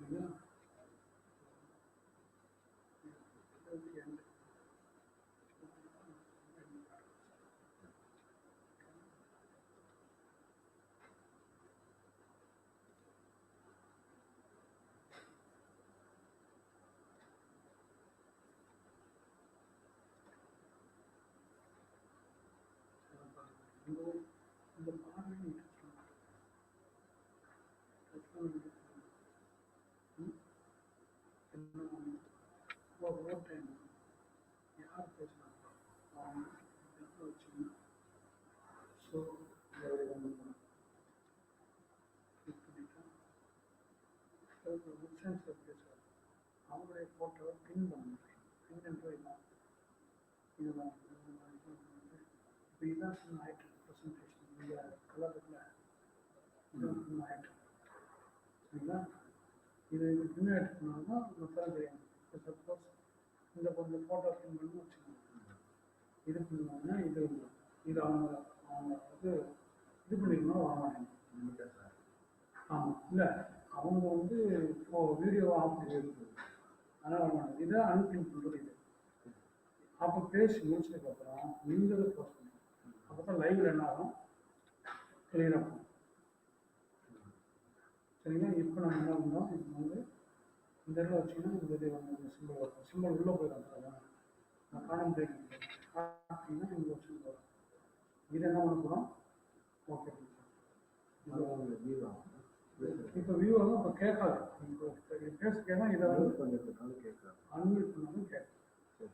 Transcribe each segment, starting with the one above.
Yeah. இந்த பாடல் ஓட்டேன் யார் பேசுகிறாங்க அவங்க வச்சு ஸோ வெப்சைட்ஸில் பேசுகிறாங்க அவங்களுடைய ஃபோட்டோவை பின் பண்ணுறேன் பின் என்ற இதுதான் இப்போ இதுதான் சின்ன ஆயிட்டு ப்ரெசன்டேஷன் இந்த கலரில் இது சின்ன ஆயிட்டு சரிங்களா இது பின்னாடி பண்ணாலும் மொத்தம் தெரியும் இப்போ சப்போஸ் இந்த கொஞ்சம் ஃபோட்டோ பின் பண்ணி வச்சுக்கோங்க இது பண்ணுவாங்கன்னா இது அவங்க அவங்க வந்து இது பண்ணிக்கணும் வரமாட்டேங்க ஆமாம் இல்லை அவங்க வந்து இப்போ வீடியோ ஆஃப் பண்ணி இருக்குது அதனால் வரமாட்டேங்க இதை அன்பின் பண்ணுறது இது அப்போ பேசி முடிச்சதுக்கப்புறம் நீங்கள் க்ளோஸ் பண்ணுங்க அப்போ தான் லைவில் என்ன ஆகும் கிளியராக இருக்கும் சரிங்களா இப்போ நம்ம என்ன பண்ணோம் இப்போ வந்து இந்த இடத்துல வச்சிங்கன்னா இந்த இது வந்து சிம்பிள் வரும் சிம்பிள் உள்ளே போயிடும் நான் காணாமல் போயிருக்கேன் அப்படின்னா இங்கே வச்சு வரும் இது என்ன பண்ண போகிறோம் ஓகே இப்போ வியூ வந்து இப்போ கேட்காது இப்போ பேச கேட்கலாம் இதை வந்து அன்மியூட் பண்ணாலும் கேட்கும்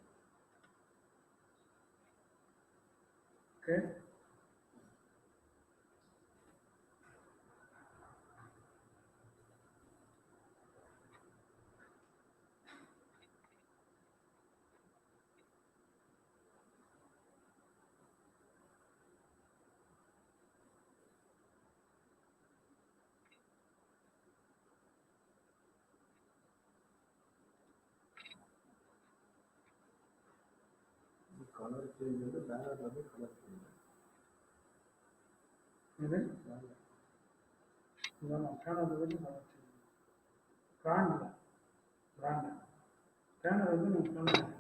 ஓகே கலர் சேஞ்ச் வந்து பேனர்ல வந்து கலர் சேஞ்ச் இது பேனர் வந்து கலர் சேஞ்ச் பிராண்டில் பேனர் வந்து நம்ம பண்ணலாம்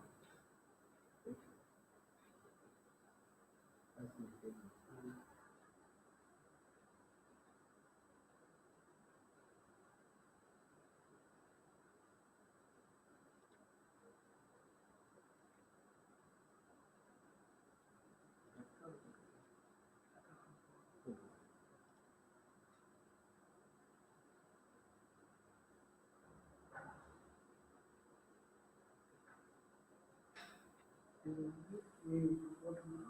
இது வந்து நீ போட்டோம்னா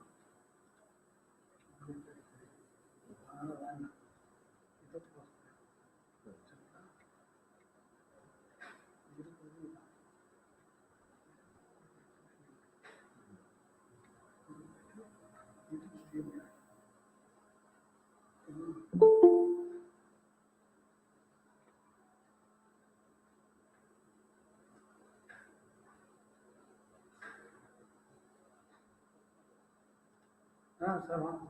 அதனால் வேண்டாம் இதை க்ளோஸ் சரிங்களா இருக்கிறது இது ஸ்டேபிள் சார் வாங்க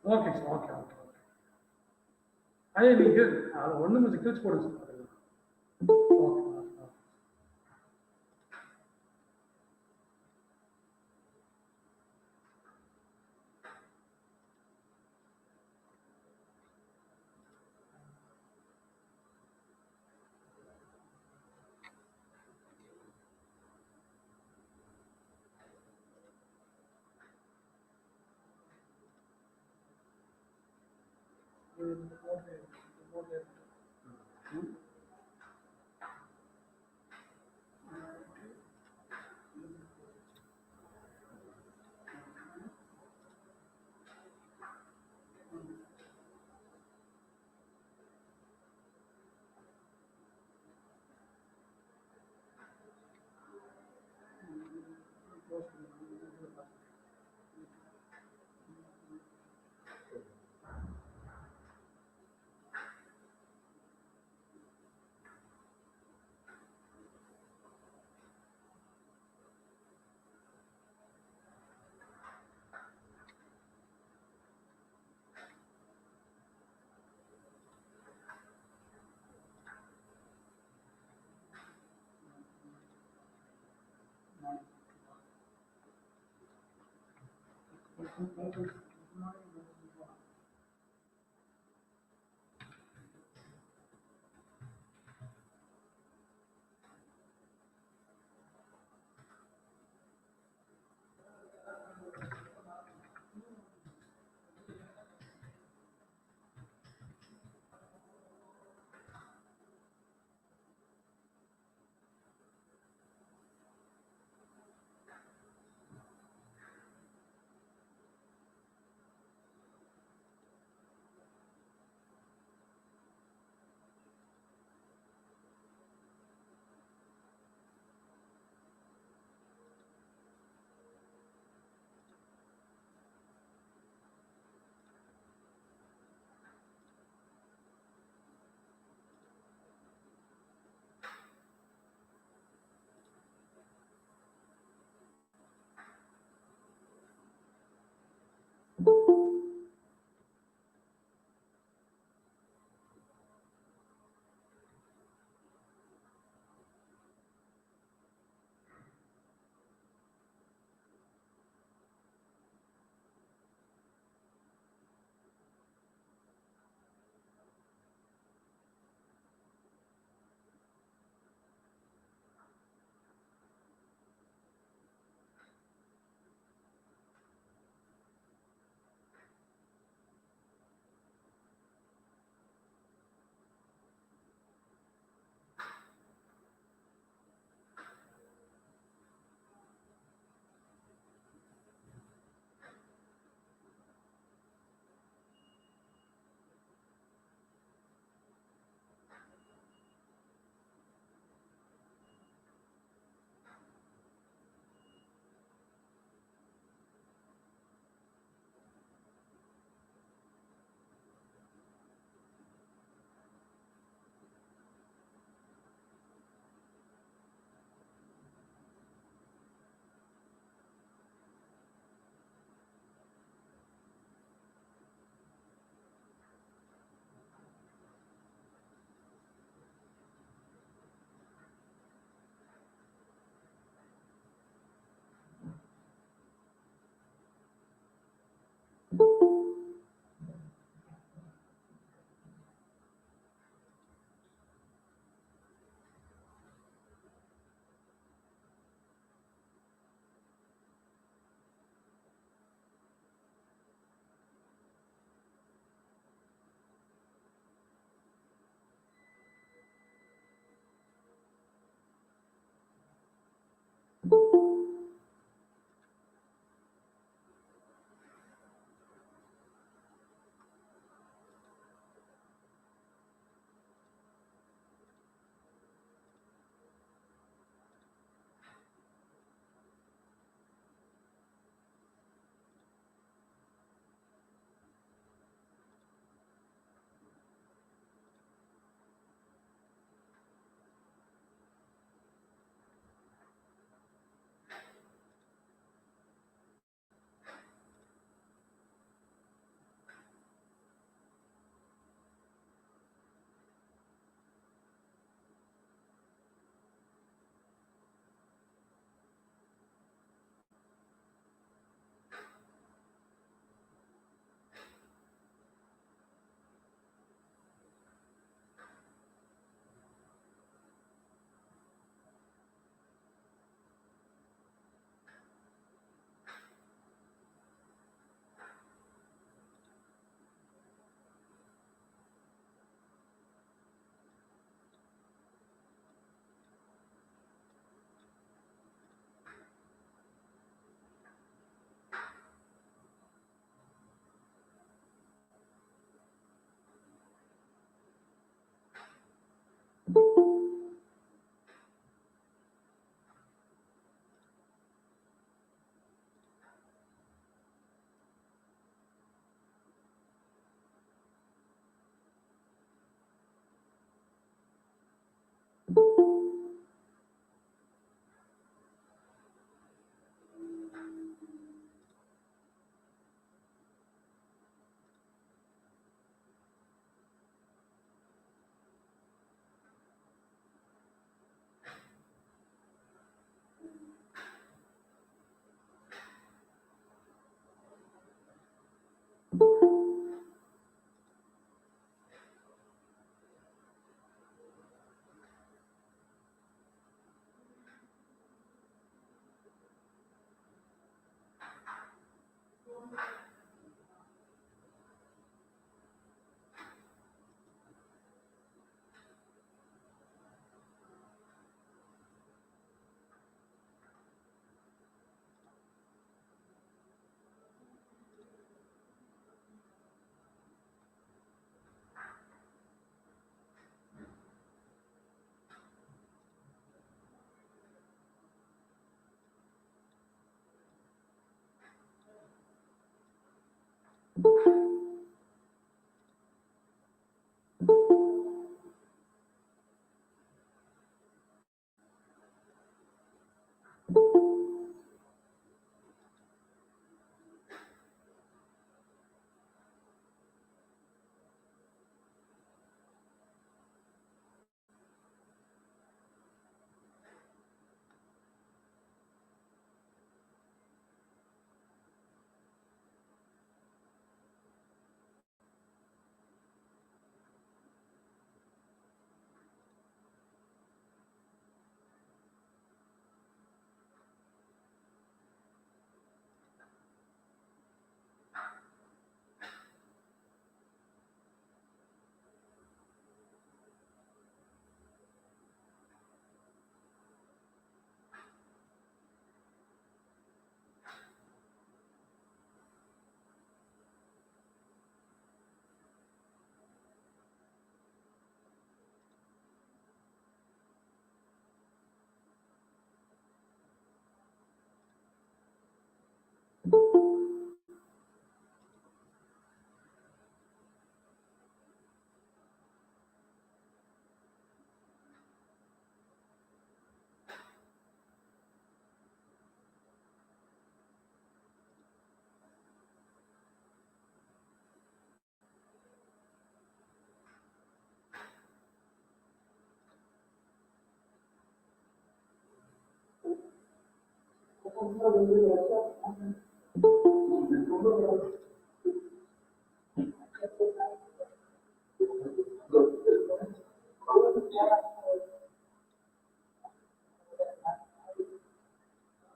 okay sir okay okay okay அதே நீங்கள் அதை ஒன்றும் கொஞ்சம் கிழிச்சு போடுங்க சார் ஓகே ஓகே இந்த board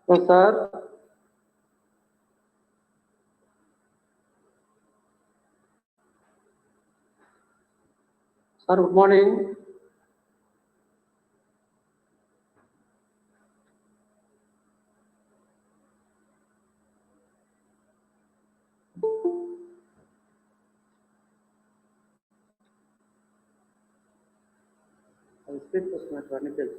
Yes, sir. Sir, good morning. I will speak to my chronicles.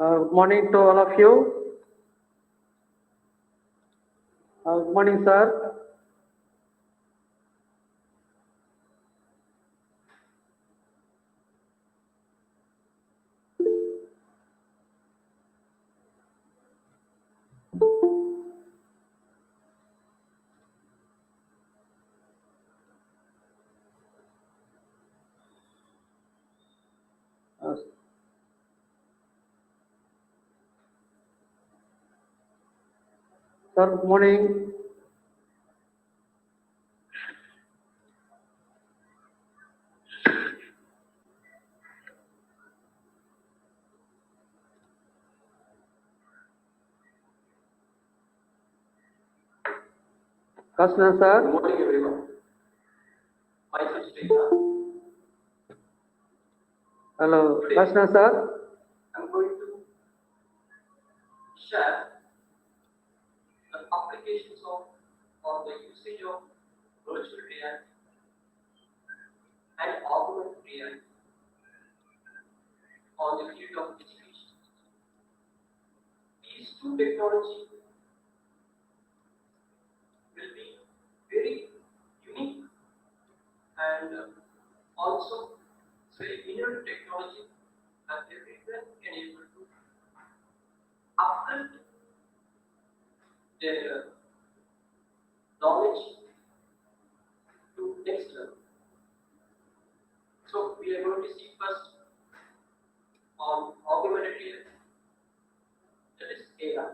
Good morning to all of you. Good morning, sir. Uh, Sir, good morning. Krishna, Good sir. morning, everyone. Myself Srikanth. Hello, Today, Krishna, sir. I'm going to share the applications of or the usage of virtual reality and augmented reality on the field of education. These two technologies will be very unique and also it's very innovative technology that everyone can able to upgrade their knowledge to next level. So we are going to see first on augmented reality, that is AI.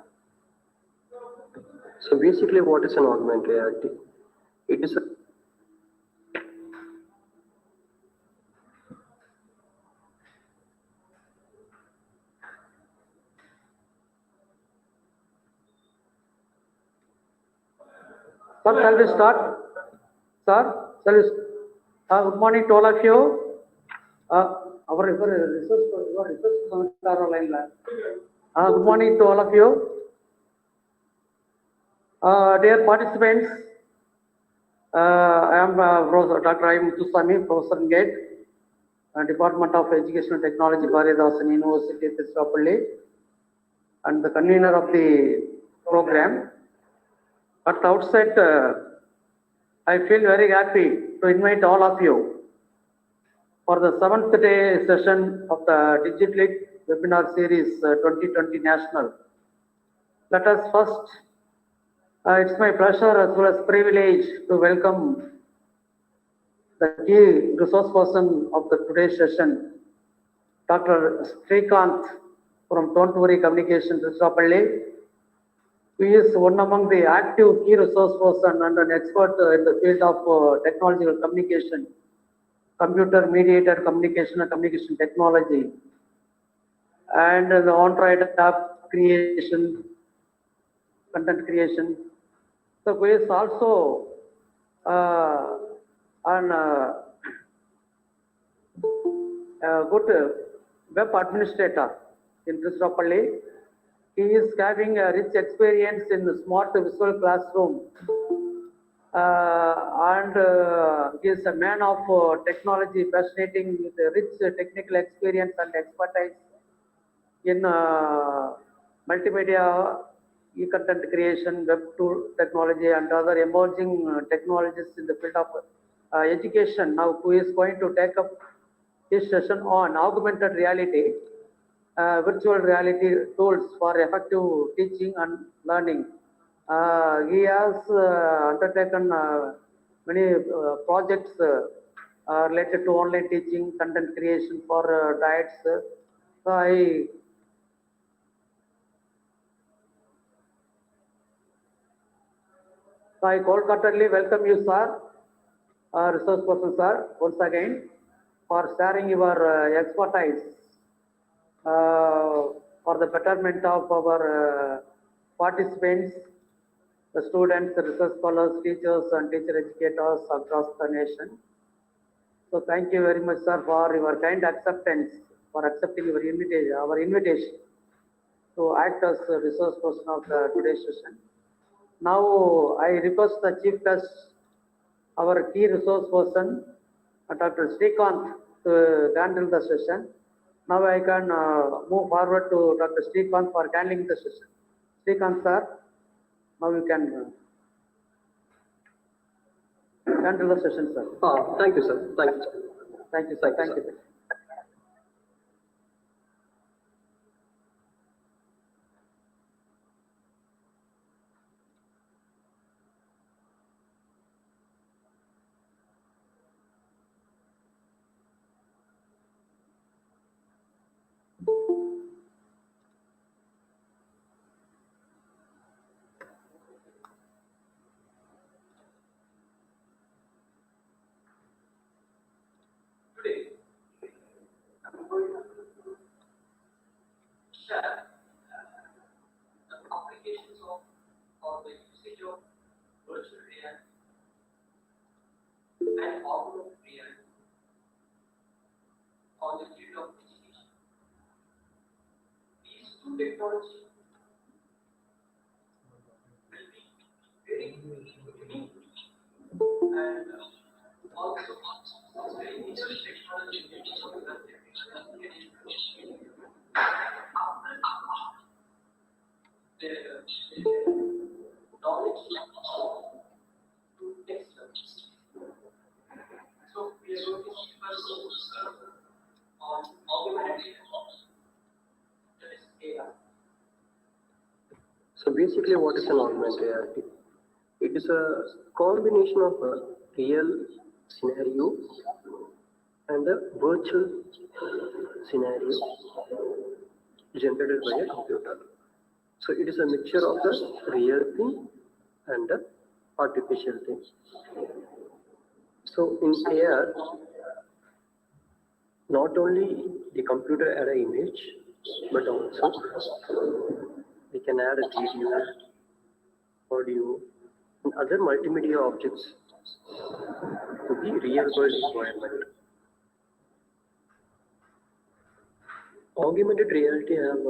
So basically, what is an augmented reality? It is a Sir, shall we start? Sir, shall we? Good morning to all of you. Our research center line. Good morning to all of you. Dear participants, I am Dr. I. Muthuswamy, Professor in GATE, Department of Educational Technology, Bharatdasan University, Tiruchirappalli, and the convener of the program. At the outset, I feel very happy to invite all of you for the 7th day session of the Digilit webinar series 2020 National. Let us first, it's my pleasure as well as privilege to welcome the key resource person of the today's session, Dr. S.Srikanth from Tonturi Communications, Tiruchirappalli. He is one among the active key resource person and an expert in the field of technological communication, computer mediated communication and communication technology, and the on-ride app creation, content creation. So he is also an good web administrator in Tiruchirappalli. He is having a rich experience in the smart visual classroom and he is a man of technology, fascinating with a rich technical experience and expertise in multimedia, e-content creation, web tool technology, and other emerging technologies in the field of education. Now, who is going to take up his session on augmented reality, virtual reality tools for effective teaching and learning. He has undertaken many projects related to online teaching, content creation for diets. So I wholeheartedly welcome you, sir, resource person, sir, once again, for sharing your expertise for the betterment of our participants, the students, the research scholars, teachers, and teacher educators across the nation. So thank you very much, sir, for your kind acceptance, for accepting our invitation to act as a resource person of the today's session. Now I request the chief guest, our key resource person, Dr. Srikanth, to handle the session. Now I can move forward to Dr. Srikanth for handling the session. Srikanth sir, now you can handle the session, sir. Thank you, sir. Thank you, sir. Thank you, sir. Thank you. Today, I'm going to share the applications of or the usage of virtual reality and augmented reality on the field of education. These two technologies will be very unique and also very innovative technology that can improve their knowledge to next level. So we are going to see first on augmented reality, that is AI. So basically, what is an augmented reality? It is a combination of a real scenario and a virtual scenario generated by a computer. So it is a mixture of a real thing and a artificial thing. So in AR, not only the computer add an image, but also we can add a video, audio, and other multimedia objects to the real world environment. Augmented reality have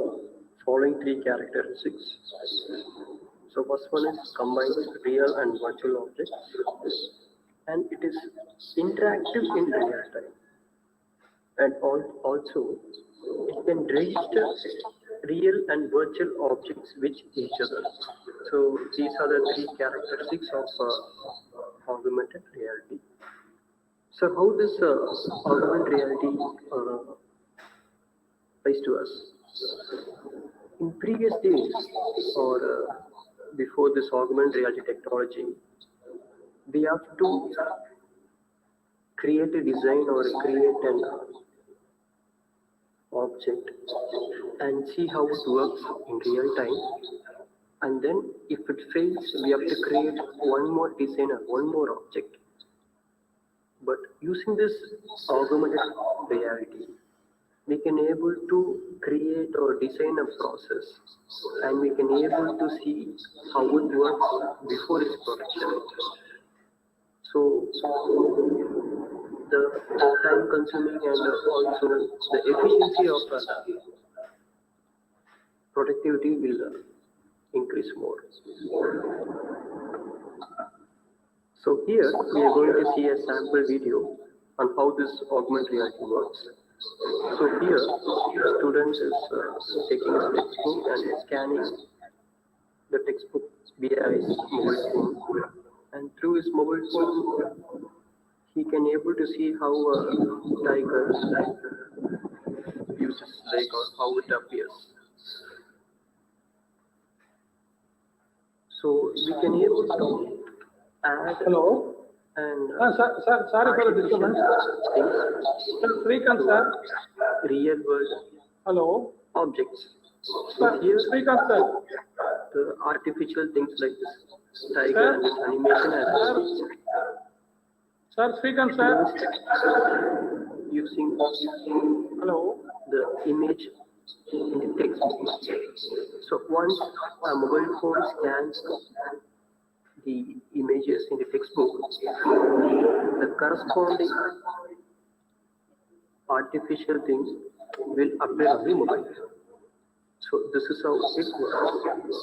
following three characteristics. So first one is combines real and virtual objects, and it is interactive in real time. And also it can register real and virtual objects with each other. So these are the three characteristics of augmented reality. So how this augmented reality applies to us? In previous days or before this augmented reality technology, we have to create a design or create an object and see how it works in real time, and then if it fails we have to create one more design or one more object. But using this augmented reality, we can able to create or design a process, and we can able to see how it works before its production. So the time consuming and also the efficiency of productivity will increase more. So here we are going to see a sample video on how this augmented reality works. So here the student is taking a textbook and scanning the textbook via his mobile phone, and through his mobile phone he can able to see how a tiger uses leg or how it appears. So we can able to add Hello. and Sir, sorry for the disturbance. Sir, Srikanth, sir. real world Hello. objects. Sir, So here Srikanth, sir. the artificial things like this tiger Sir? and this animation has Sir, Srikanth, sir. using Hello. the image in the text. So once a mobile phone scans the images in the textbook, the corresponding artificial things will appear on the mobile. So this is how it works.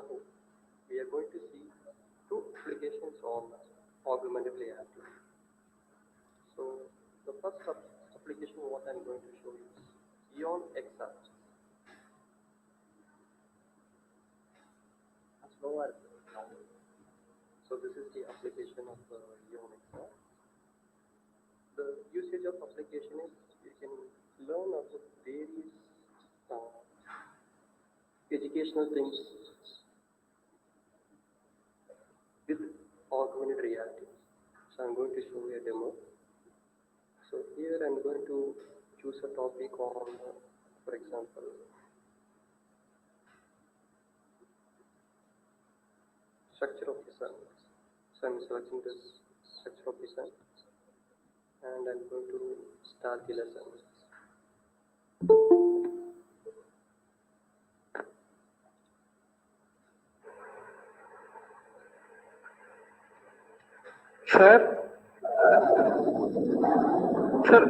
Now we are going to see two applications on augmented reality. So the first application what I'm going to show you is Beyond XR. Slower. So this is the application of Beyond XR. The usage of application is you can learn about various educational things with augmented reality. So I'm going to show you a demo. So here I'm going to choose a topic on, for example, structure of the sun. So I'm selecting this structure of the sun and I'm going to start the lesson. Sir, sir.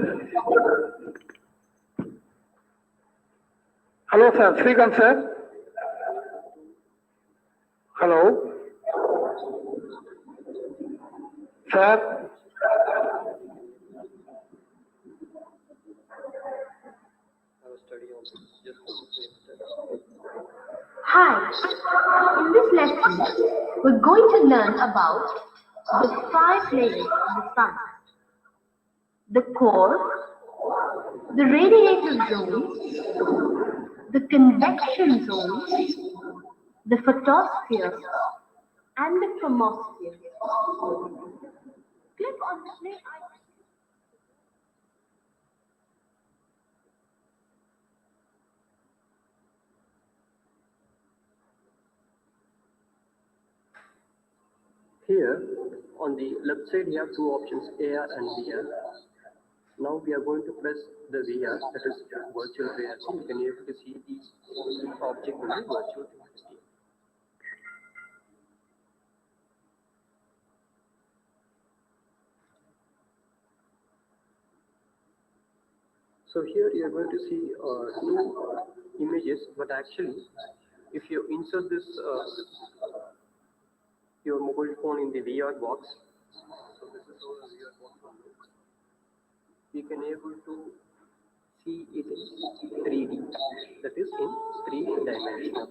Hello, sir. Srikanth, sir. Hello. Sir. I will study on this. Just Hi, in this lesson, we're going to learn about the 5 layers of the sun. The core, the radiative zone, the convection zone, the photosphere, and the chromosphere. Click on the play icon. Here on the left side you have two options, AR and VR. Now we are going to press the VR, that is virtual reality. You can be able to see the object in the virtual reality. So here you are going to see two images, but actually if you insert this your mobile phone in the VR box, so this is how the VR box will look. You can able to see it in 3D, that is in 3-dimensional.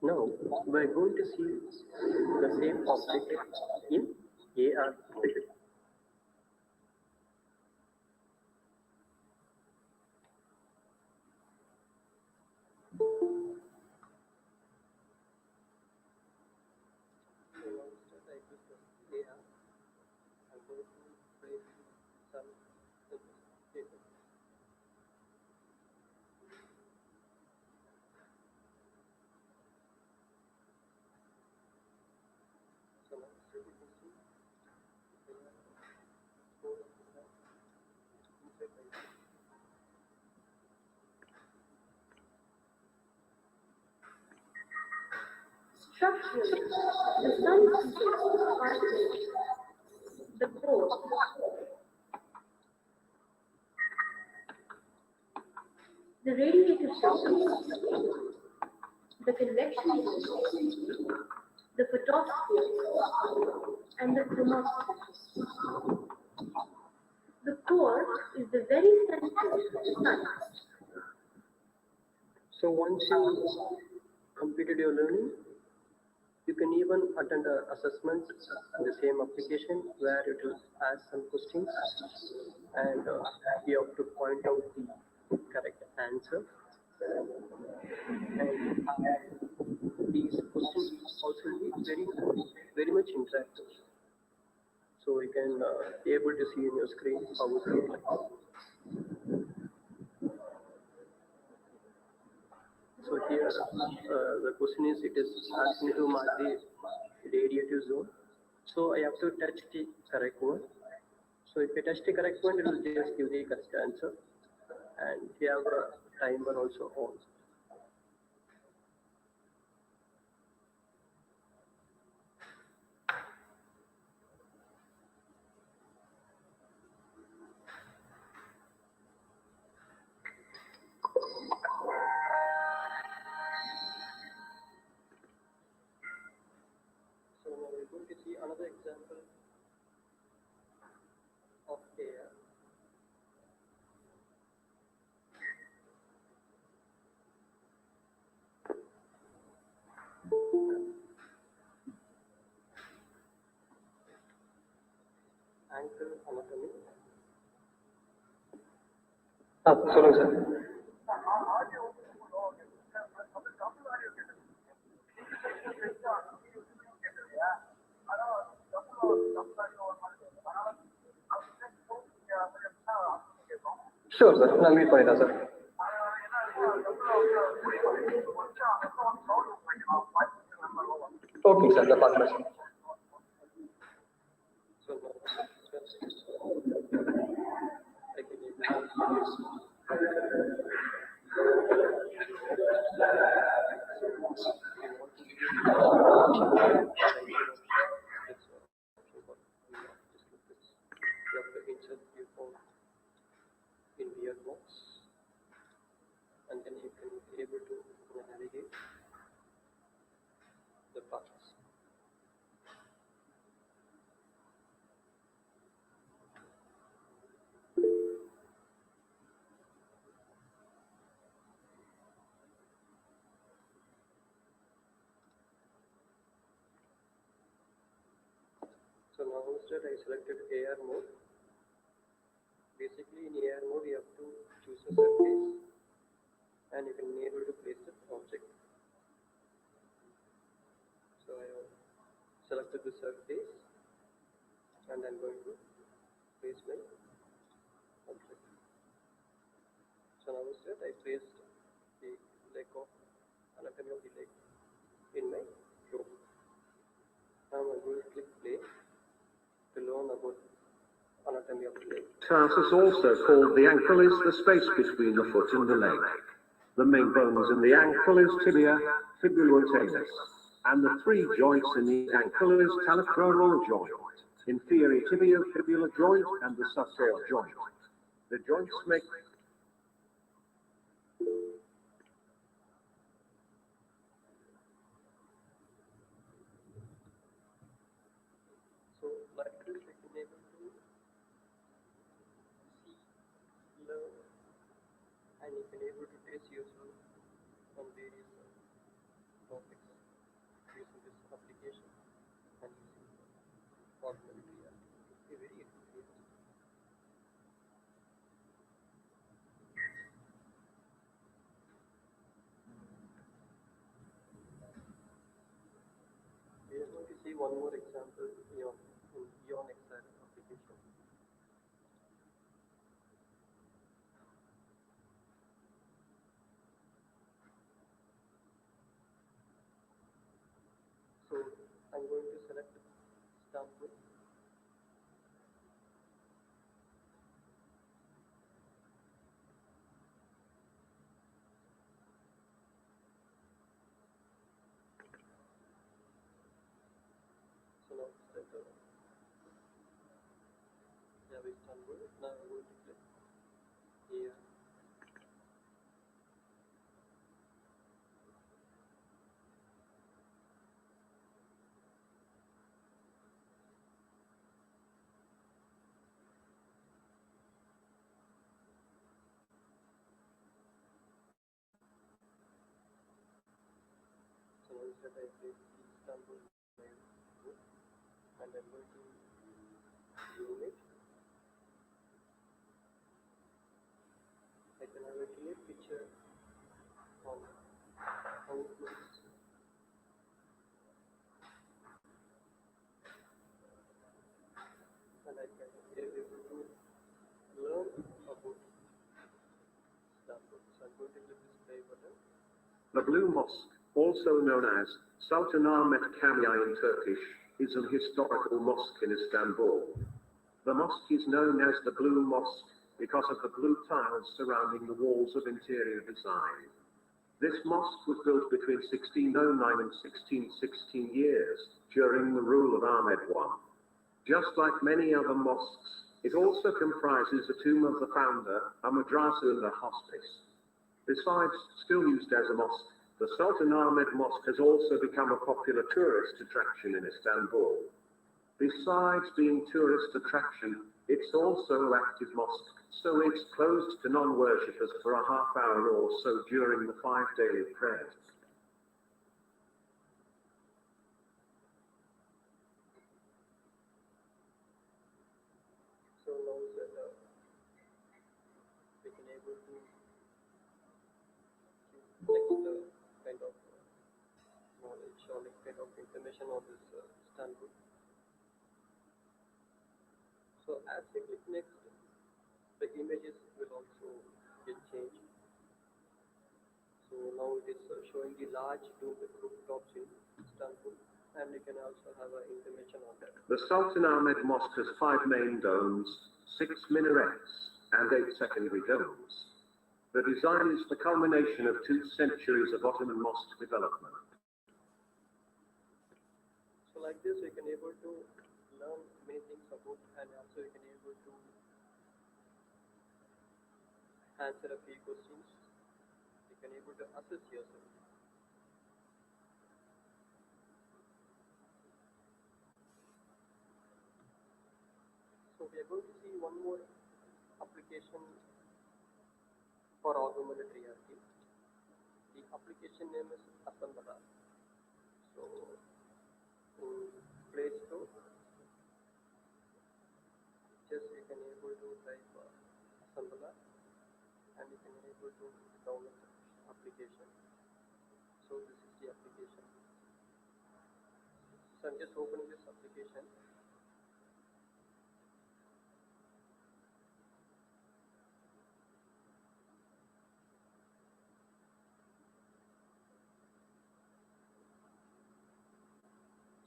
Now we are going to see the same object in AR mode. Structurally, the sun consists of 5 layers. The core, the radiative zone, the convection zone, the photosphere, and the chromosphere. The core is the very center of the sun. So once you completed your learning, you can even attend an assessment in the same application where it will ask some questions and you have to point out the correct answer. And these questions also will be very much interactive. So you can be able to see in your screen how it looks like. So here the question is, it is asking to mark the radiative zone. So I have to touch the correct one. So if you touch the correct one, it will just give the correct answer. And we have a timer also on. anatomy. சொல்லுங்க sir. Sure sir, நான் meet பண்ணிட்டேன் sir. Okay sir, நான் பார்க்குறேன் sir. In VR box, and then you can be able to navigate the paths. So now instead I selected AR mode. Basically in AR mode you have to choose a surface and you can be able to place the object. So I have selected the surface and I'm going to place my object. So now instead I placed the leg of anatomy of the leg in my room. Now I'm going to click play to learn about anatomy of the leg. Tarsus, also called the ankle, is the space between the foot and the leg. The main bones in the ankle is tibia, fibulatalis, and the three joints in the ankle is talocronal joint, inferior tibio-fibular joint, and the subtail joint. The joints make So like this I can able to see, learn, and you can able to test yourself on various topics using this application and using augmented reality. It's a very experience. We are going to see one more example beyond XR application. So I'm going to select Istanbul. So now select Istanbul. Now I'm going to click here. So now instead I place Istanbul and I'm going to zoom it. I can have a clear picture on how it looks. And I can be able to learn about Istanbul. So I'm going to click this play button. the Blue Mosque, also known as Sultanahmet Camii in Turkish, is an historical mosque in Istanbul. The mosque is known as the Blue Mosque because of the blue tiles surrounding the walls of interior design. This mosque was built between 1609 and 1616 years during the rule of Ahmed I. Just like many other mosques, it also comprises a tomb of the founder, a madrasa and a hospice. Besides still used as a mosque, the Sultan Ahmed Mosque has also become a popular tourist attraction in Istanbul. Besides being tourist attraction, it's also an active mosque, so it's closed to non-worshippers for a half hour or so during the 5 daily prayers. kind of knowledge or like kind of information on this standard. So as we click next, the images will also get changed. So now it is showing the large two rooftops in Istanbul, and you can also have information on that. The Sultan Ahmed Mosque has 5 main domes, 6 minarets, and 8 secondary domes. The design is the culmination of 2 centuries of Ottoman mosque development. So like this, you can able to learn many things about, and also you can able to answer a few questions. You can able to assess yourself. So we are going to see one more application for augmented reality. The application name is Assembler. So in Play Store, just you can able to type Assembler, and you can able to download the application. So this is the application. So I'm just opening this application.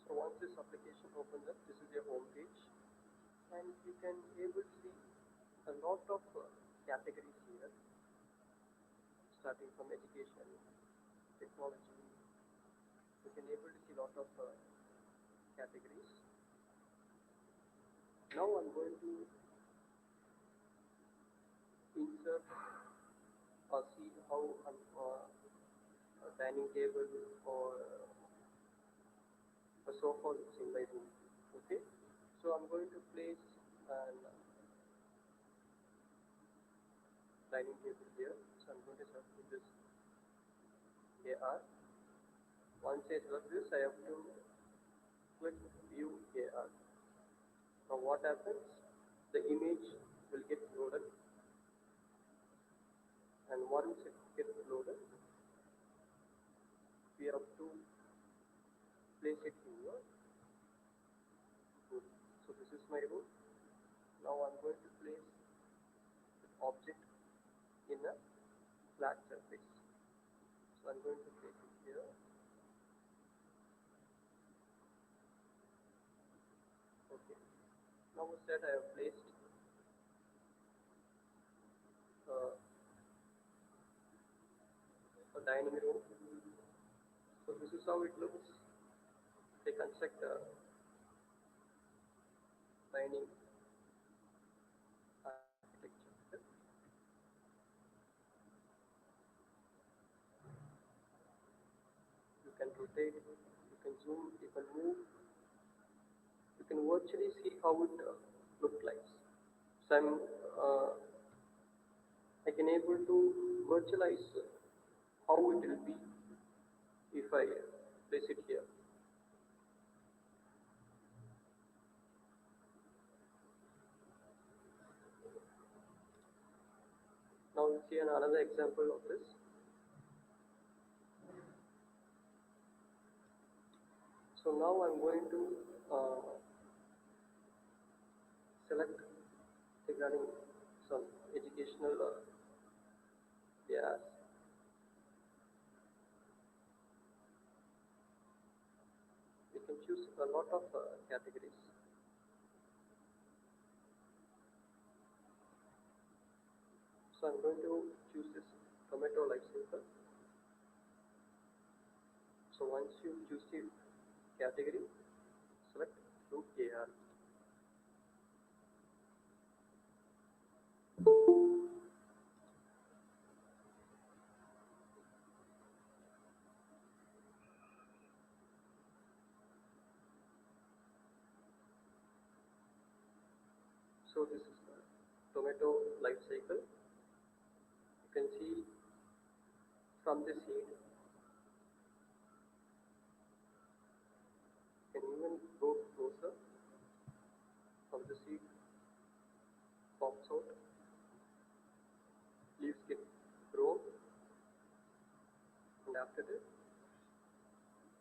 So once this application opens up, this is your home page, and you can able to see a lot of categories here, starting from education, technology. You can able to see a lot of categories. Now I'm going to insert or see how a dining table or a sofa looks in my room. Okay, so I'm going to place an dining table here. So I'm going to select this AR. Once I select this, I have to click view AR. Now what happens? The image will get loaded, and once it gets loaded, we have to place it in your room. So this is my room. Now I'm going to place the object in a flat surface. So I'm going to place it here. Okay. Now that I have placed a dining room. So this is how it looks. They construct a dining architecture. You can rotate, you can zoom, you can move, you can virtually see how it looks like. So I can able to virtualize how it will be if I place it here. Now we'll see another example of this. So now I'm going to select regarding some educational areas. You can choose a lot of categories. So I'm going to choose this tomato life cycle. So once you choose the category, select Loop AR. So this is the tomato life cycle. You can see from the seed, you can even go closer. From the seed pops out, leaves get grown, after that,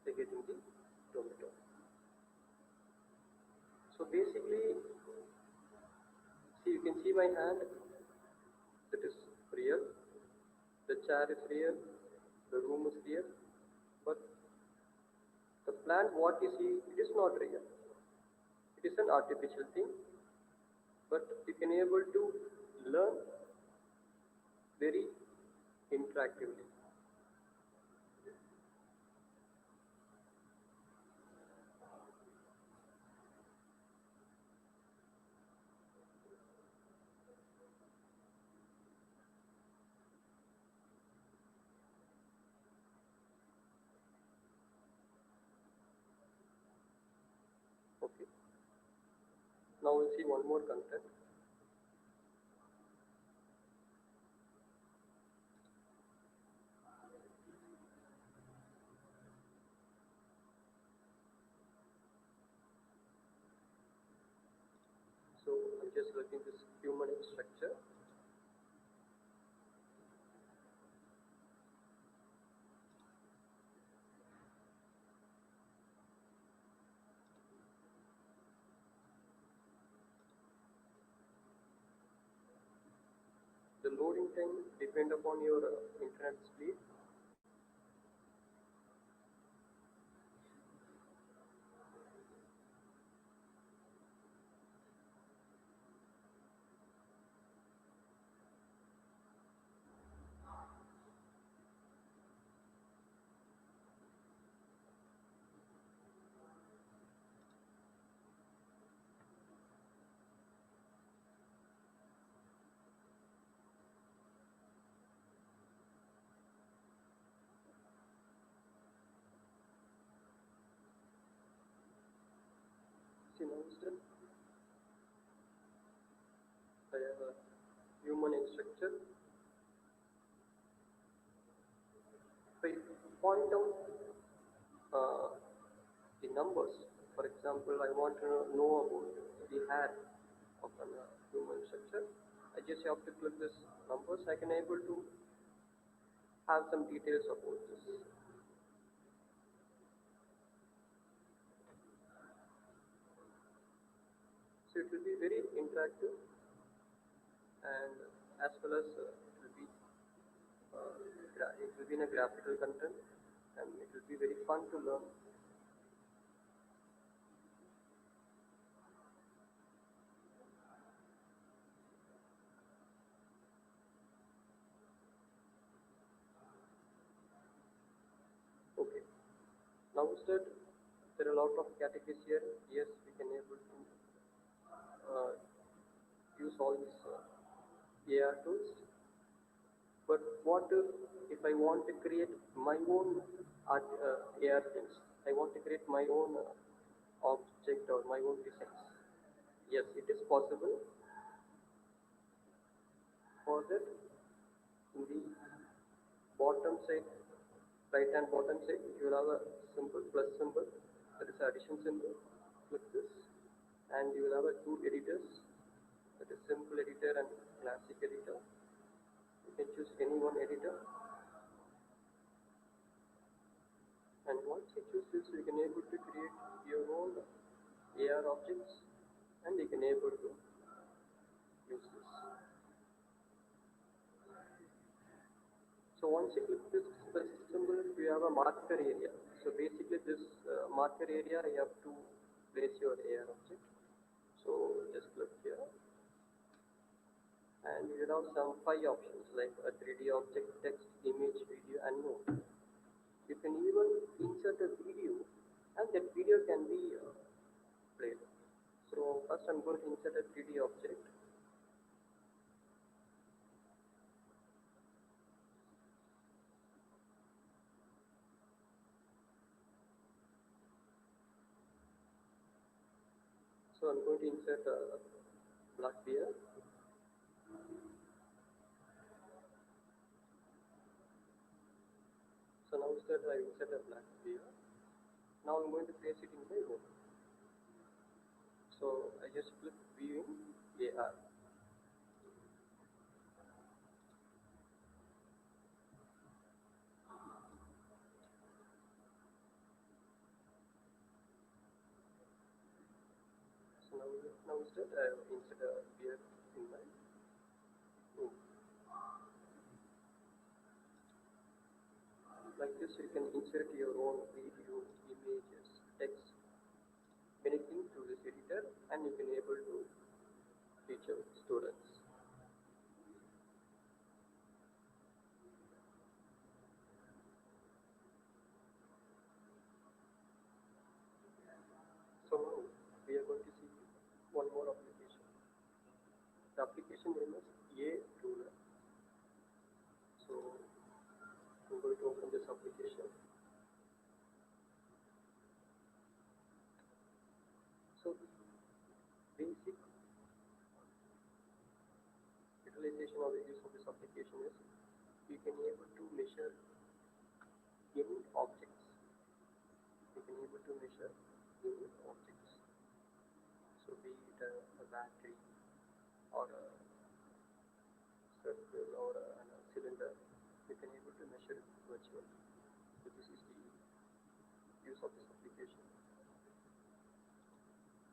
they're getting the tomato. So basically, see, you can see my hand, that is real, the chair is real, the room is real, but the plant what you see, it is not real. It is an artificial thing, but you can able to learn very interactively. Okay. Now we'll see one more content. So I'm just looking this human structure. The loading time depend upon your internet speed. See now still I have a human structure. If I point out the numbers, for example, I want to know about the hair of a human structure. I just have to click this numbers. I can able to have some details about this. So it will be very interactive, and as well as it will be in a graphical content, and it will be very fun to learn. Okay. Now that there are a lot of categories here, yes, we can able to use all these AR tools. But what if I want to create my own AR things? I want to create my own object or my own designs. Yes, it is possible. For that, in the bottom side, right hand bottom side, you will have a simple plus symbol, that is addition symbol. Click this, and you will have a two editors, that is simple editor and classic editor. You can choose any one editor, and once you choose this, you can able to create your own AR objects, and you can able to use this. So once you click this symbol, you have a marker area. So basically this marker area, you have to place your AR object. So just click here, and you have some 5 options like a 3D object, text, image, video, and more. You can even insert a video, and that video can be played. So first I'm going to insert a 3D object. So I'm going to insert a black bear. So now that I insert a black bear, now I'm going to place it in my room. So I just click view in AR. Now instead, insert a beer in my room. Like this, you can insert your own video, images, text, anything to this editor, and you can able to teach your students. So now we are going to see one more application. The application name is A Ruler. So I'm going to open this application. So basic utilization or the use of this application is you can able to measure any objects. You can able to measure any objects. So be it a battery or a circle or a cylinder, you can able to measure it virtually. So this is the use of this application.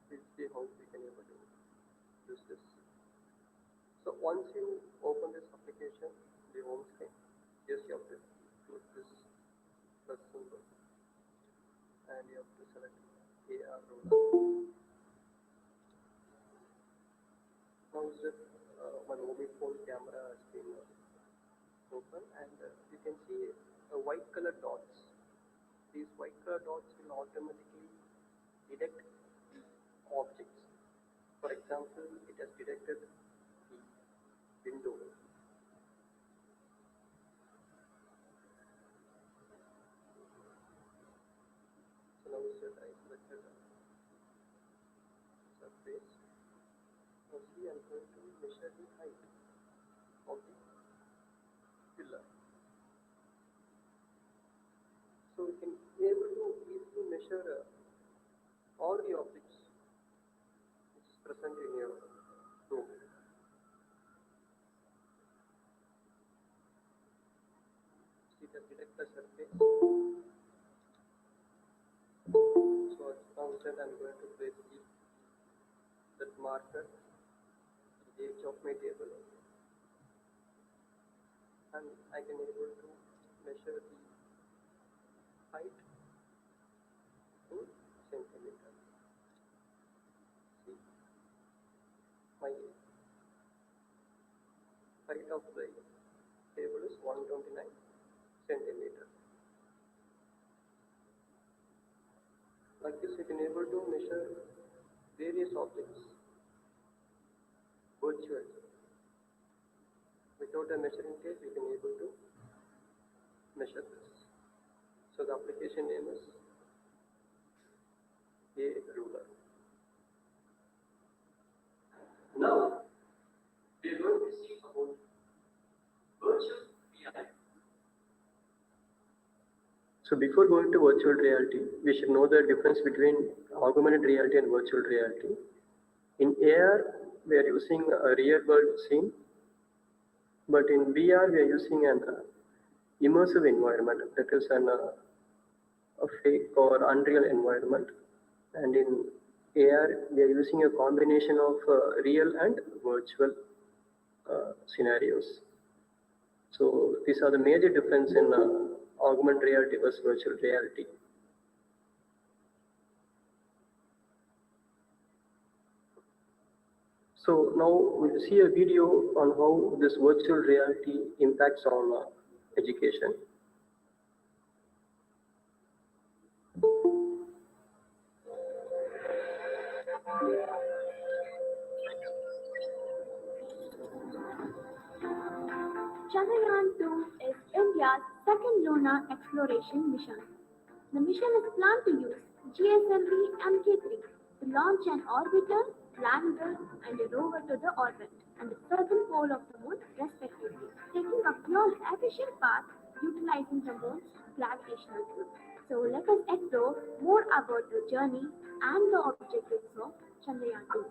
We'll see how we can able to use this. So once you open this application, the home screen, just you have to click this plus symbol and you have to select AR ruler. Now my mobile phone camera has been open and you can see white color dots. These white color dots will automatically detect the objects. For example, it has detected the window. So now I selected surface. Now see, I'm going to measure the height of the pillar. So we can be able to easily measure all the objects which is present in your room. So it has detected the surface. So now instead I'm going to place that marker at the edge of my table and I can able to measure the height in centimeters. See, my height of the table is 129 centimeters. Like this, you can able to measure various objects virtually. Without a measuring tape, you can able to measure this. So the application name is A Ruler. Now, we are going to see about virtual reality. So before going to virtual reality, we should know the difference between augmented reality and virtual reality. In AR, we are using a real world scene, but in VR, we are using an immersive environment, that is a fake or unreal environment. And in AR, we are using a combination of real and virtual scenarios. So these are the major difference in augmented reality versus virtual reality. So now we'll see a video on how this virtual reality impacts on education. Chandrayaan-2 is India's second lunar exploration mission. The mission is planned to use GSLV Mk3 to launch an orbiter, lander, and a rover to the orbit and the southern pole of the moon, respectively, taking a fuel efficient path utilizing the moon's gravitational pull. So let us explore more about the journey and the objectives of Chandrayaan-2.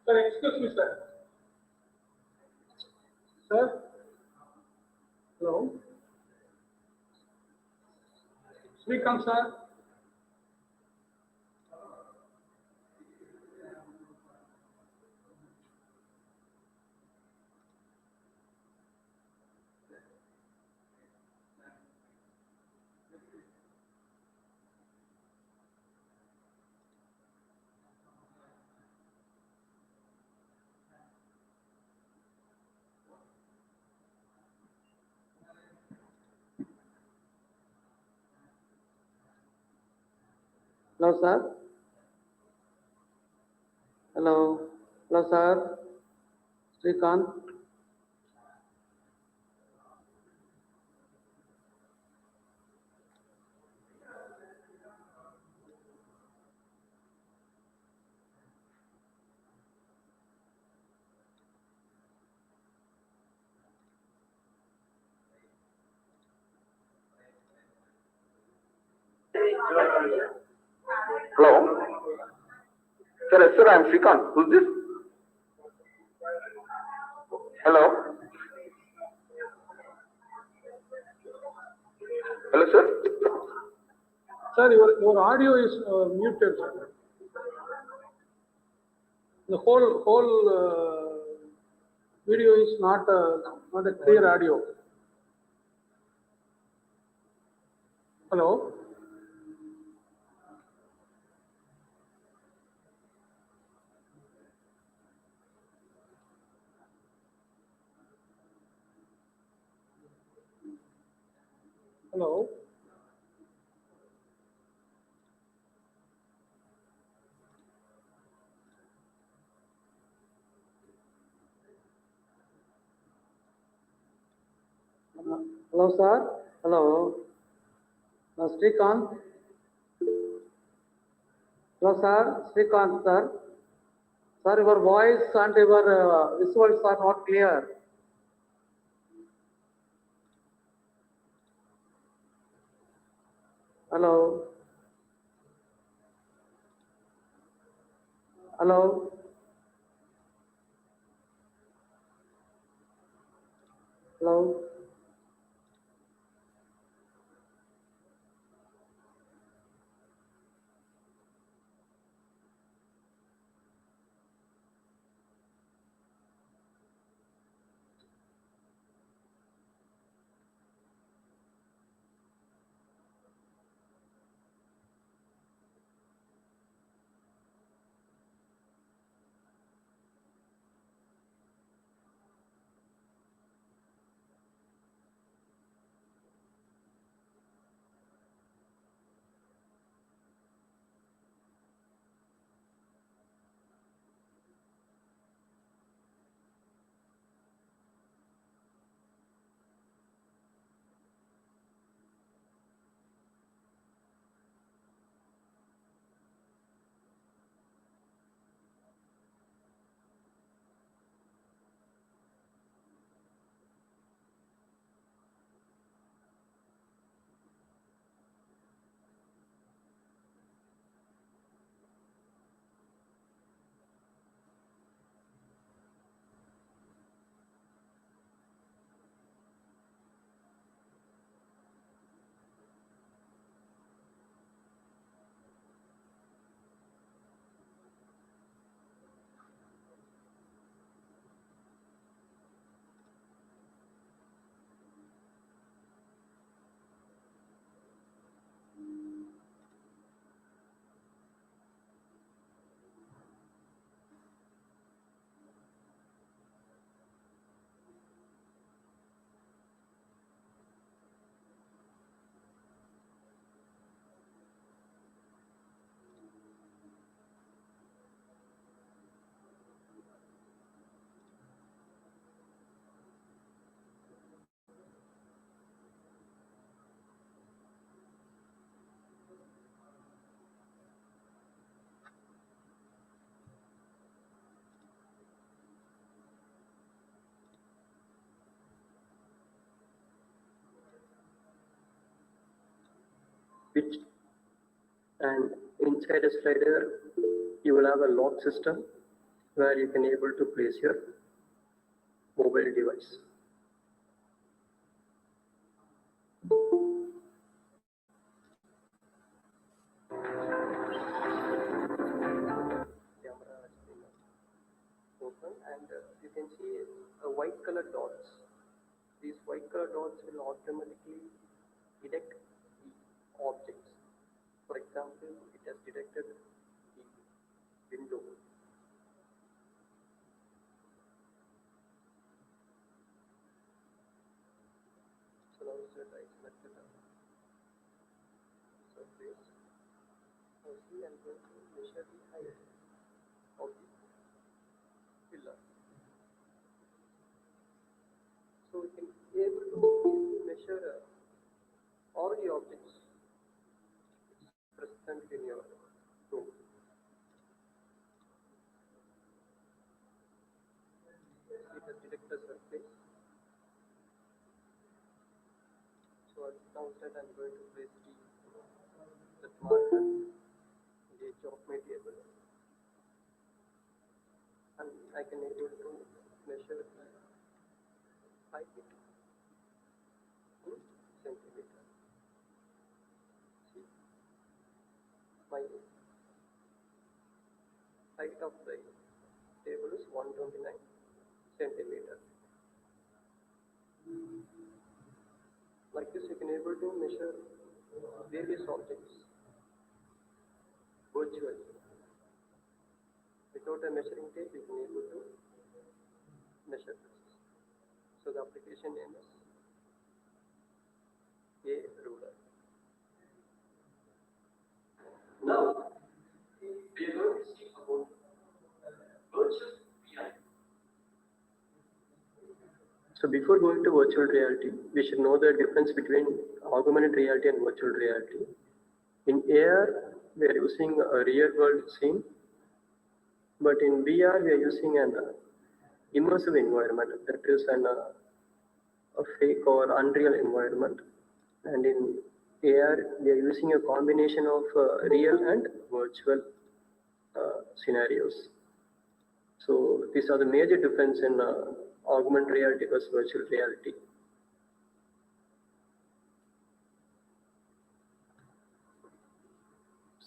Sir, excuse me, sir. Sir, hello. Srikanth, sir. Hello, sir. Hello. Hello, sir. Srikanth. Hello? Sir, I'm Srikanth. Who's this? Hello? Hello, sir? Sir, your audio is muted. Sir. The whole video is not a clear audio. Hello. Hello. Hello, sir. Hello. Srikanth. Hello, sir. Srikanth, sir. Sir, your voice and your visuals are not clear. Hello. Hello. Hello. which and inside a slider you will have a lock system where you can able to place your mobile device. Camera has been open and you can see white color dots. These white color dots will automatically detect the objects. For example, it has detected the window. So now that I selected the surface, now see I'm going to measure the height of the pillar. So we can be able to measure all the objects present in your room. It has detected the surface. So now that I'm going to place the marker in the edge of my table, and I can able to measure the height in centimeter. See, my height of the table is 129 centimeter. Like this, you can able to measure various objects virtually. Without a measuring tape, you can able to measure this. So the application name is A ruler. Now, we are going to see about virtual reality. So before going to virtual reality, we should know the difference between augmented reality and virtual reality. In AR, we are using a real world scene, but in VR, we are using an immersive environment, that is a fake or unreal environment. And in AR, we are using a combination of real and virtual scenarios. So these are the major difference in augmented reality versus virtual reality.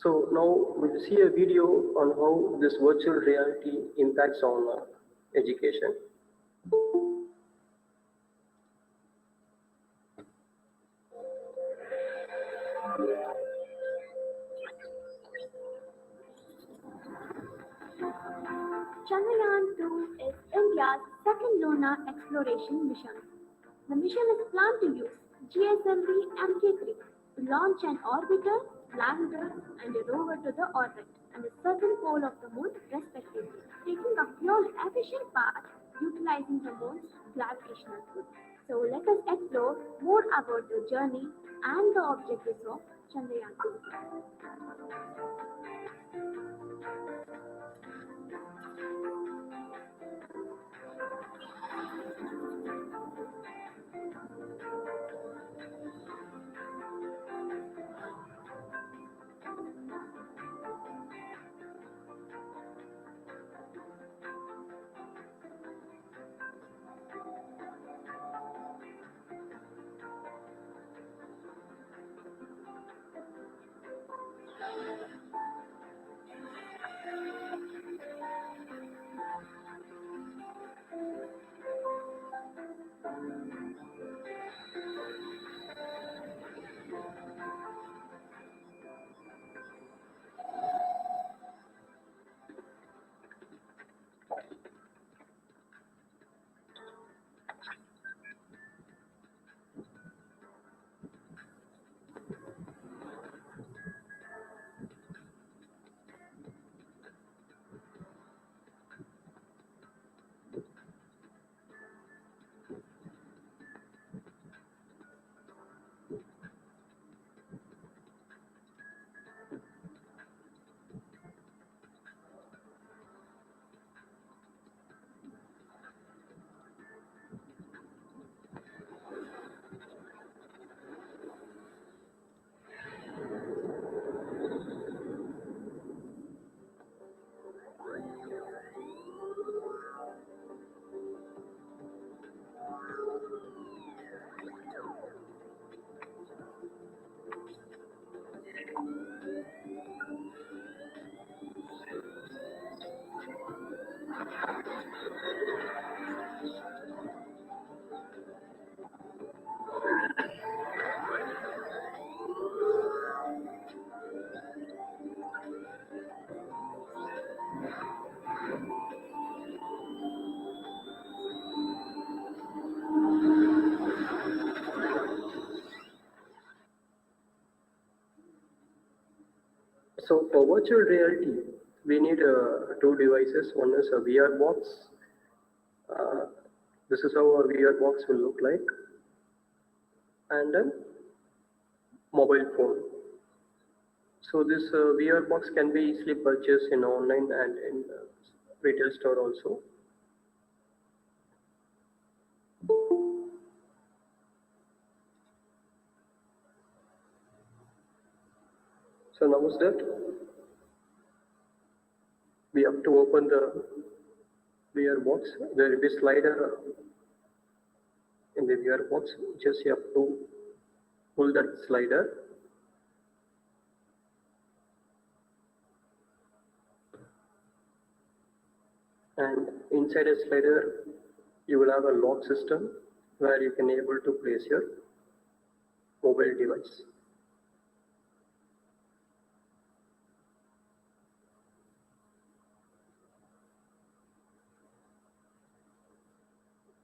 So now we'll see a video on how this virtual reality impacts on education. Chandrayaan-2 is India's second lunar exploration mission. The mission is planned to use GSLV Mk3 to launch an orbiter, lander, and a rover to the orbit and the southern pole of the moon, respectively, taking a fuel efficient path utilizing the moon's gravitational pull. So let us explore more about the journey and the objectives of Chandrayaan-2. So for virtual reality, we need two devices. One is a VR box. Uh, this is how a VR box will look like, and a mobile phone. So this VR box can be easily purchased in online and in retail store also. So now is that we have to open the VR box. There will be slider in the VR box. Just you have to pull that slider. And inside a slider, you will have a lock system where you can able to place your mobile device.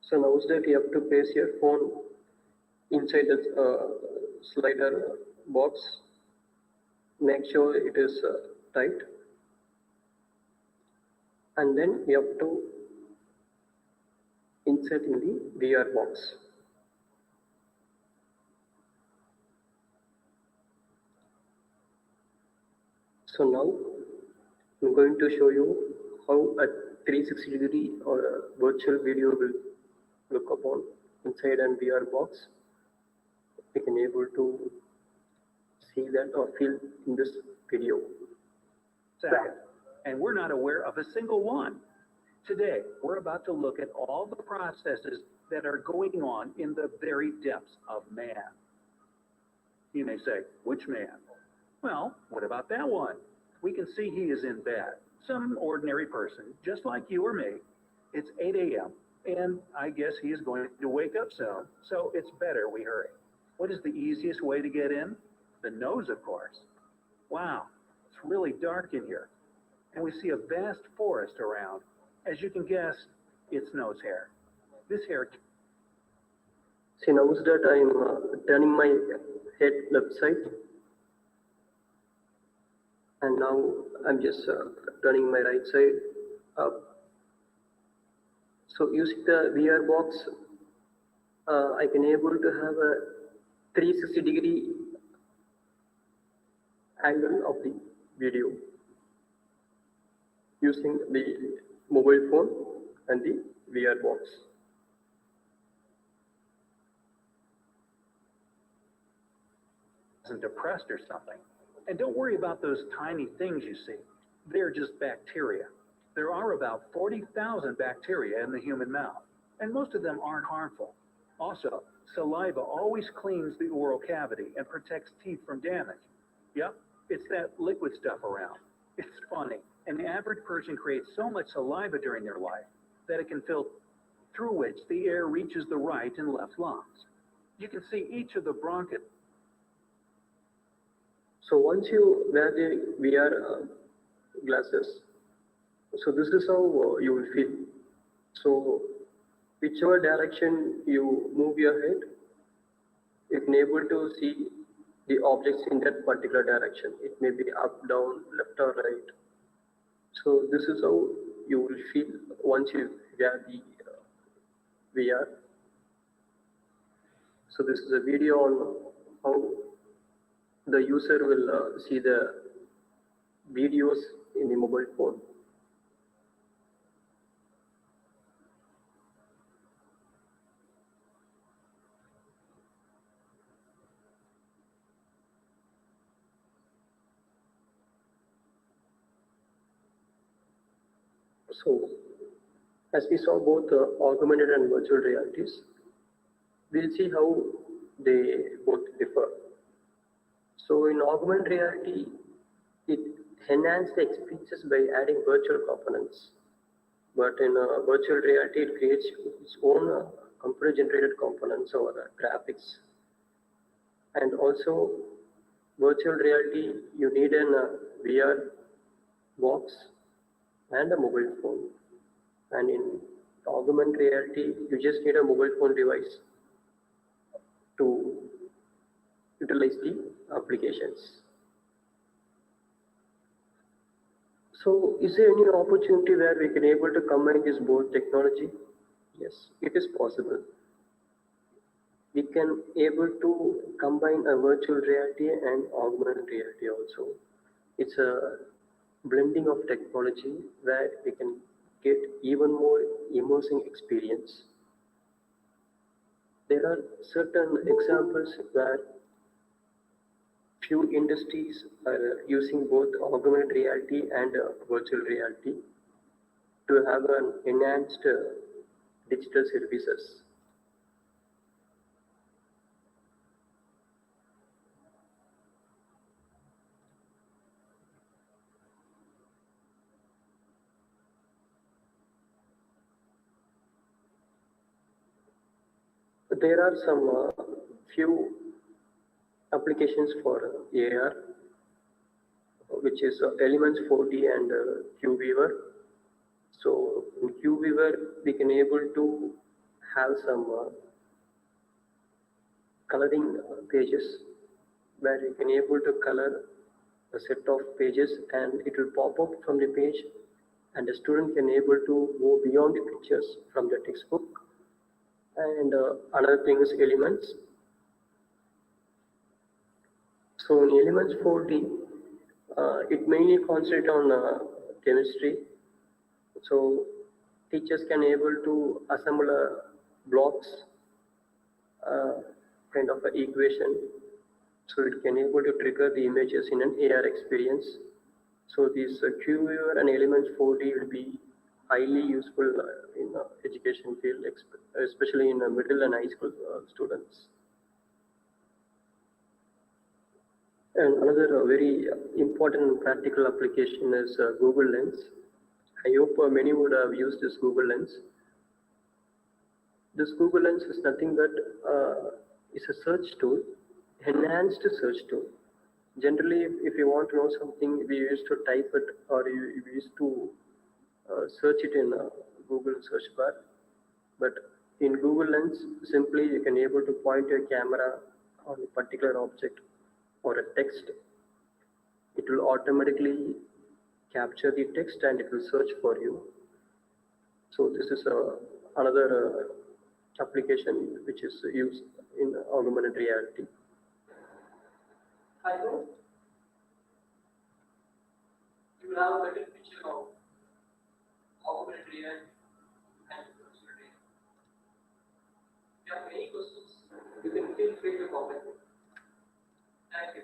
So now is that you have to place your phone inside the slider box. Make sure it is tight, and then you have to insert in the VR box. So now I'm going to show you how a 360-degree or a virtual video will look upon inside an VR box. You can able to see that or feel in this video. Second, and we're not aware of a single one. Today, we're about to look at all the processes that are going on in the very depths of man. You may say, which man? Well, what about that one? We can see he is in bed. Some ordinary person, just like you or me. It's 8 a.m., and I guess he is going to wake up soon, so it's better we hurry. What is the easiest way to get in? The nose, of course. Wow, it's really dark in here, and we see a vast forest around. As you can guess, it's nose hair. This hair. See, now is that I'm turning my head left side, and now I'm just turning my right side up. So using the VR box, I can able to have a 360-degree angle of the video using the mobile phone and the VR box. Isn't depressed or something. And don't worry about those tiny things you see. They're just bacteria. There are about 40,000 bacteria in the human mouth, and most of them aren't harmful. Also, saliva always cleans the oral cavity and protects teeth from damage. Yep, it's that liquid stuff around. It's funny. An average person creates so much saliva during their life that it can fill through which the air reaches the right and left lungs. You can see each of the bronchi. So once you wear the VR glasses, so this is how you will feel. So whichever direction you move your head, you can able to see the objects in that particular direction. It may be up, down, left or right. So this is how you will feel once you wear the VR. So this is a video on how the user will see the videos in the mobile phone. So, as we saw both augmented and virtual realities, we'll see how they both differ. So, in augmented reality, it enhances the experiences by adding virtual components. But in virtual reality, it creates its own computer-generated components or graphics. And also, virtual reality, you need an VR box and a mobile phone. And in augmented reality, you just need a mobile phone device to utilize the applications. So is there any opportunity where we can able to combine this both technology? Yes, it is possible. We can able to combine a virtual reality and augmented reality also. It's a blending of technology where we can get even more immersing experience. There are certain examples where few industries are using both augmented reality and virtual reality to have an enhanced digital services. There are some few applications for AR, which is Elements 4D and QViewer. So in QViewer, we can able to have some coloring pages where you can able to color a set of pages and it will pop up from the page and the student can able to go beyond the pictures from the textbook. And another thing is elements. So in elements 4D, it mainly concentrate on chemistry. So teachers can able to assemble blocks, kind of an equation. So it can able to trigger the images in an AR experience. So this QViewer and Elements 4D will be highly useful in education field, especially in middle and high school students. And another very important and practical application is Google Lens. I hope many would have used this Google Lens. This Google Lens is nothing but is a search tool, enhanced search tool. Generally, if you want to know something, we used to type it or we used to search it in Google search bar. But in Google Lens, simply you can able to point your camera on a particular object or a text. It will automatically capture the text and it will search for you. So this is another application which is used in augmented reality. I hope you will have a better picture of augmented reality and virtual reality. If you have any questions, you can feel free to comment. Thank you.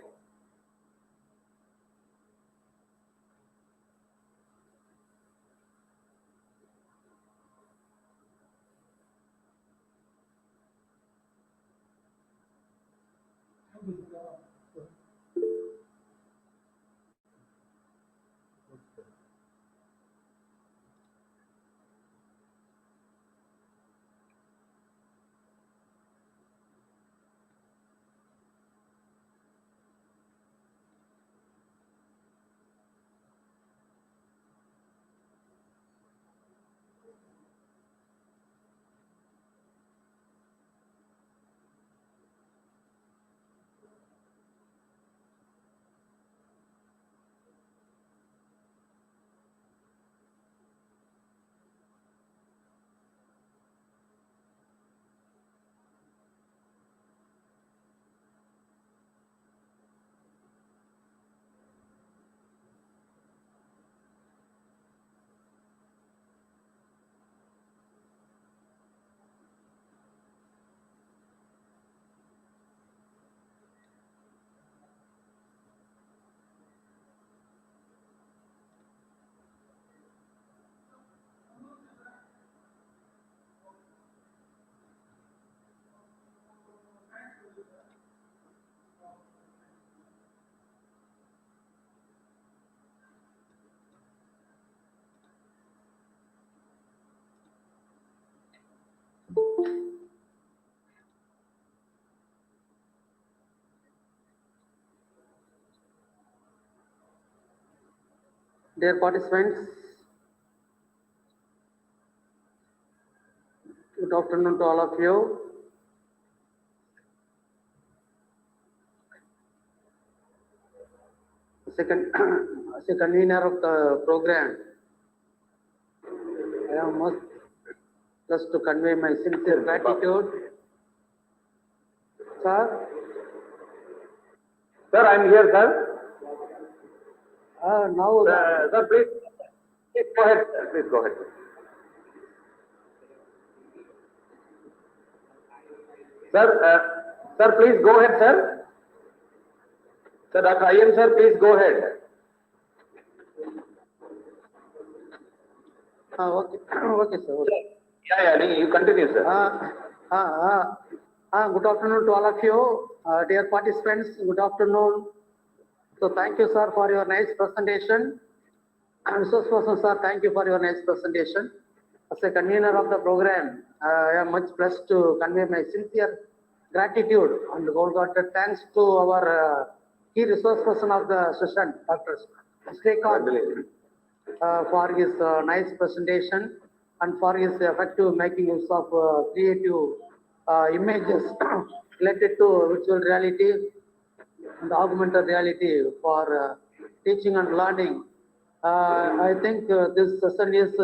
Dear participants, good afternoon to all of you. Second, as a convener of the program, I am most just to convey my sincere gratitude. Sir, Sir, I am here, sir. now the, Sir, please go ahead. Please go ahead. Sir, please go ahead, sir. Sir, Dr. Iyer, sir, please go ahead. okay, okay, sir. Okay. Yeah, you continue, sir. Good afternoon to all of you, dear participants. Good afternoon. So thank you, sir, for your nice presentation. Resource person, sir, thank you for your nice presentation. As a convener of the program, I am much blessed to convey my sincere gratitude and wholehearted thanks to our key resource person of the session, Dr. S.Srikanth, for his nice presentation and for his effective making use of creative images related to virtual reality and augmented reality for teaching and learning. I think this session is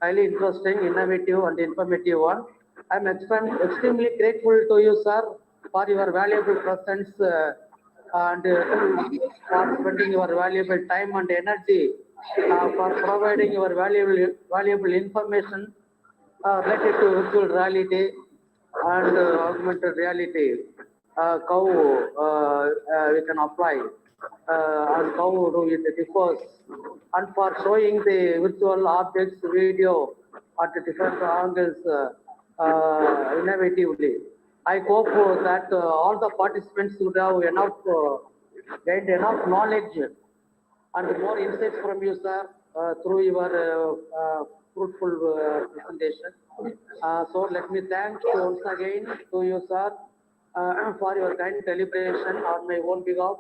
highly interesting, innovative, and informative one. I'm extremely grateful to you, sir, for your valuable presence and for spending your valuable time and energy, for providing your valuable information related to virtual reality and augmented reality. How we can apply and how do it differs, and for showing the virtual objects video at different angles innovatively. I hope that all the participants would have gained enough knowledge and more insights from you, sir, through your fruitful presentation. So let me thank once again to you, sir, for your kind deliberation on my own behalf,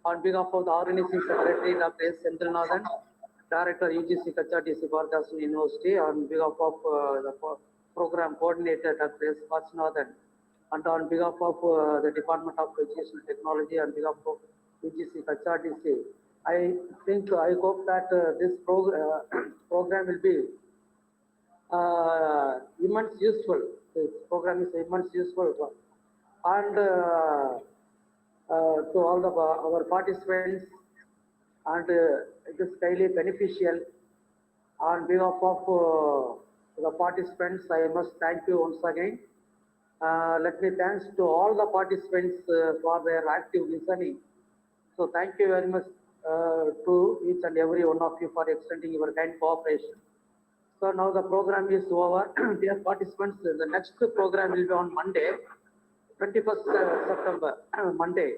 on behalf of the organizing secretary, Dr. S. Sendilnathan, Director, UGC KCRTC Bharathasan University, on behalf of the program coordinator, Dr. S. Vachanathan, and on behalf of the Department of Education and Technology, on behalf of UGC KCRTC. I hope that this program will be immense useful. This program is immense useful, and to all our participants, and it is highly beneficial. On behalf of the participants, I must thank you once again. Let me thanks to all the participants for their active listening. So thank you very much to each and every one of you for extending your kind cooperation. So now the program is over. Dear participants, the next program will be on Monday, 21st September, Monday.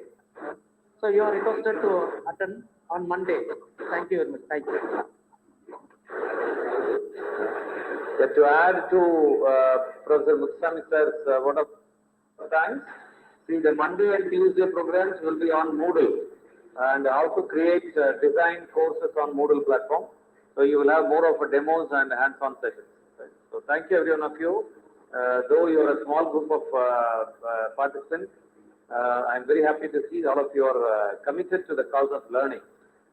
So you are requested to attend on Monday. Thank you very much. Thank you. To add to Professor Mutsami sir's word of thanks, see, the Monday and Tuesday programs will be on Moodle, and also create design courses on Moodle platform. So you will have more of a demos and hands-on sessions. Right? So thank you, every one of you. Though you are a small group of participants, I am very happy to see all of you are committed to the cause of learning.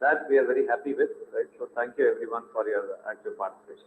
That we are very happy with. Right? So thank you, everyone, for your active participation.